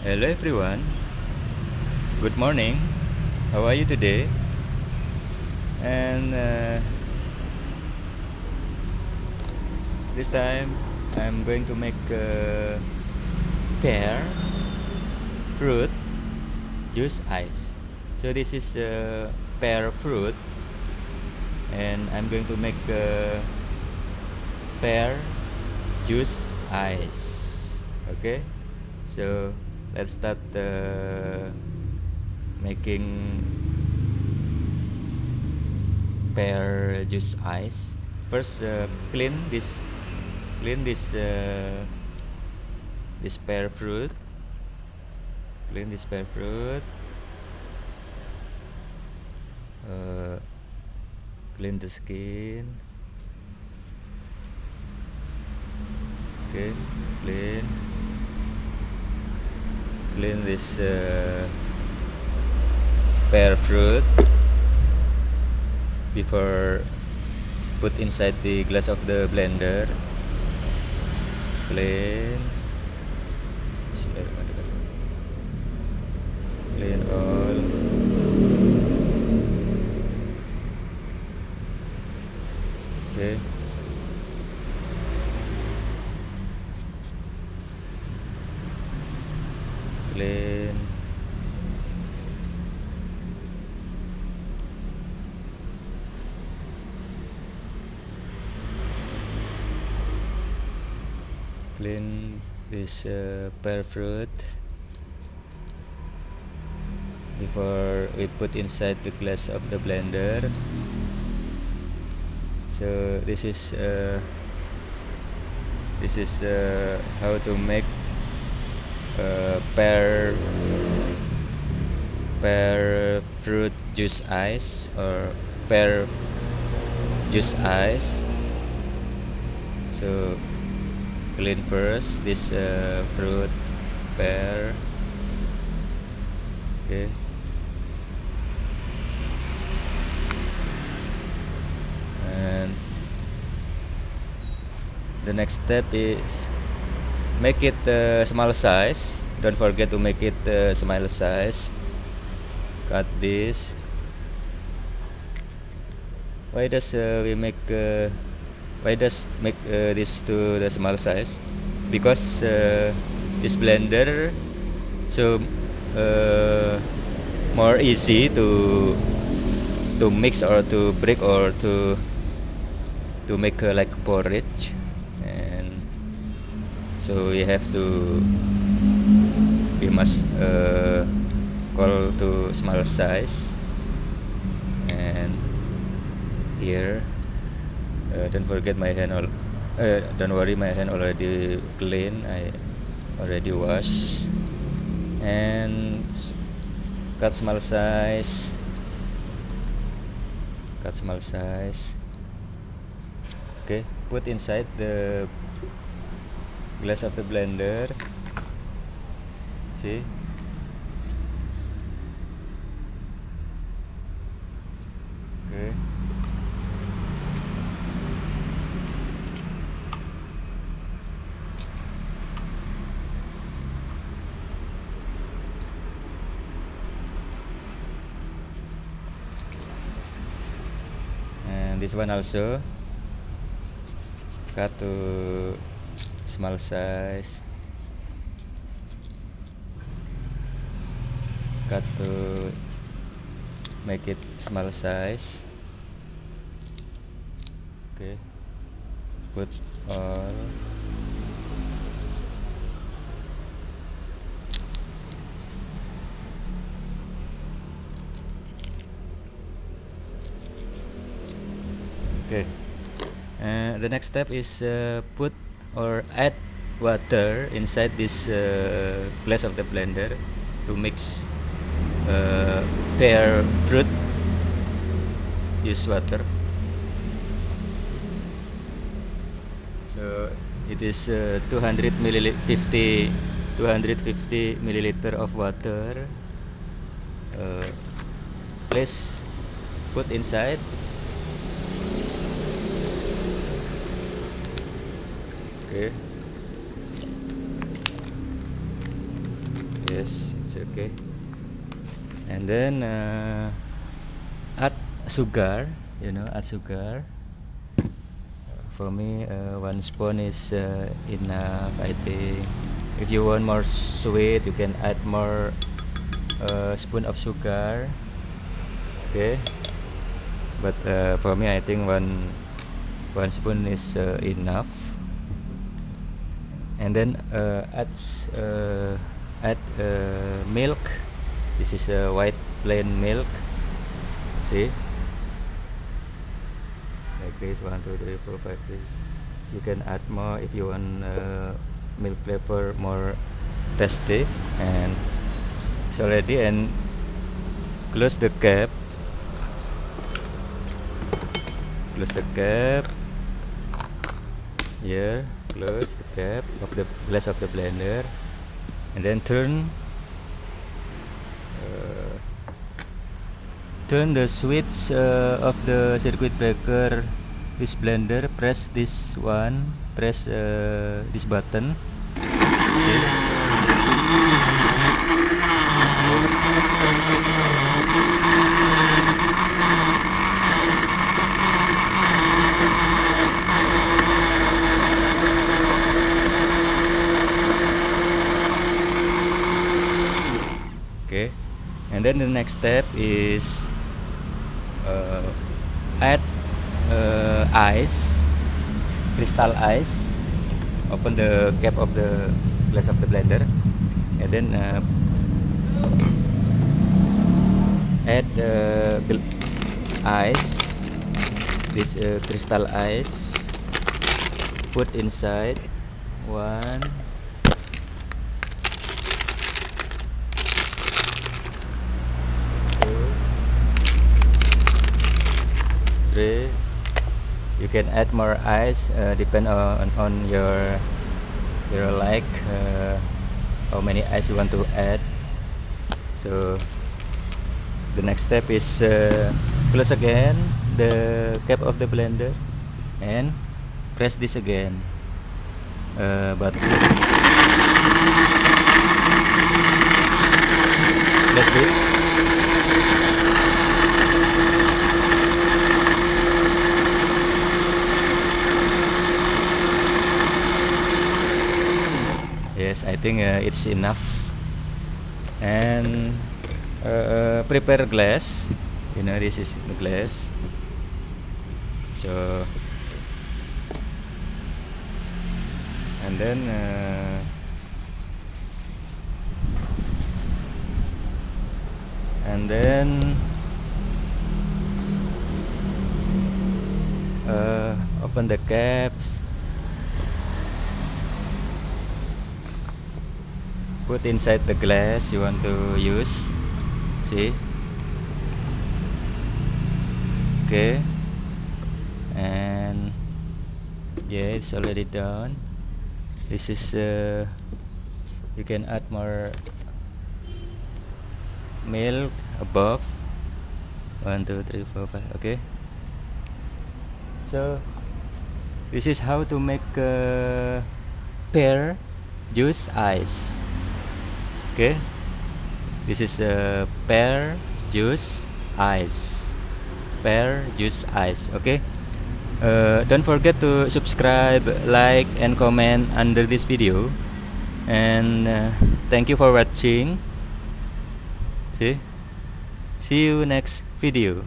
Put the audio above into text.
Hello everyone, good morning. How are you today? And this time I'm going to make pear fruit juice ice. So this is pear fruit, and I'm going to make pear juice ice. Okay, so let's start making pear juice ice. First, clean this pear fruit. Clean this pear fruit. Clean the skin. Okay, clean this pear fruit before put inside the glass of the blender. Clean all. Okay, clean. Clean this pear fruit before we put inside the glass of the blender. So this is how to make pear fruit juice ice or pear juice ice. So clean first this fruit pear. Okay, and the next step is make it small size. Don't forget to make it small size. Cut this. Why does make this to the small size? Because this blender so more easy to mix or to break or to make like porridge, and so we must call to small size. And here don't forget my hand don't worry, my hand already clean, I already wash. And cut small size. Okay, put inside the glass of the blender. See, okay. And this one also cut to small size. Cut to make it small size. Okay, put all. Okay, the next step is put or add water inside this glass of the blender to mix pear fruit. Use water. So it is 250 milliliter of water. Please put inside. Okay. Yes. yes, it's okay. And then add sugar, add sugar. For me, 1 spoon is enough, I think. If you want more sweet, you can add more spoon of sugar. Okay, but for me, I think one spoon is enough. And then add milk. This is a white plain milk. See, like this, 1 2 3 4 5 6. You can add more if you want milk flavor more tasty. And it's already. And close the cap. Close the cap. Here, close the cap of the glass of the blender, and then turn the switch of the circuit breaker. This blender, press this one, press this button. Okay, and then the next step is add ice, crystal ice. Open the cap of the glass of the blender, and then add ice, this crystal ice. Put inside. 1 3. You can add more ice, depend on your like, how many ice you want to add. So the next step is close again the cap of the blender and press this again button. Press this. Yes, I think it's enough. And prepare glass. This is the glass. So, and then open the caps. Put inside the glass you want to use. See? Okay. And yeah, it's already done. This is you can add more milk above. 1 2 3 4 5. Okay. So this is how to make pear juice ice. Okay, this is pear juice ice. Pear juice ice. Okay, don't forget to subscribe, like, and comment under this video. And thank you for watching. See you next video.